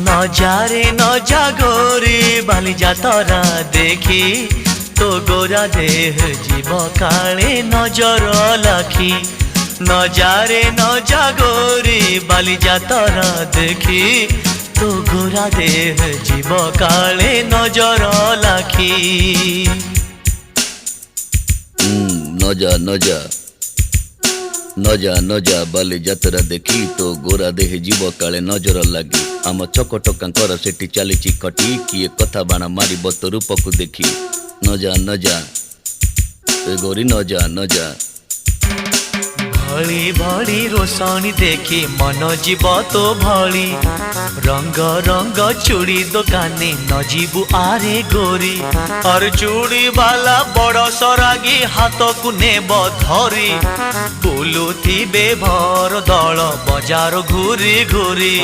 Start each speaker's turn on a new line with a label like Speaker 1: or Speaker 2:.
Speaker 1: নজারে নজা গোরি বালিজা তরা দেখি তো গোরা দেহ জীব কালে নজর লাখি নজারে নজা গোরি বালিজা তরা দেখি তো গোরা দেহ জীব কালে নজর লাখি
Speaker 2: নজা নজা নজা নজা বালি যাত্রা দেখি তো গোরা দেহে জীব কাଳେ ନଜର ଲାଗି ଆମ ଚକଟକାଙ୍କର ସେଠି ଚାଲିଛି ଖଟି କିଏ କଥା ବାଣ ମାରିବ ତ ରୂପକୁ ଦେଖି ନଜା ନଜା ଏ ଗୋରି ନଜା ନଜା
Speaker 1: भली भली रोशनी देखी मन जीव तो भली रंग रंग चूड़ी दुकानी न जीवु आरे गोरी और चूड़ी वाला बड़ सरागी हाथ को नेब धरी बुलुथिबे भर दल बजार घूरी घूरी।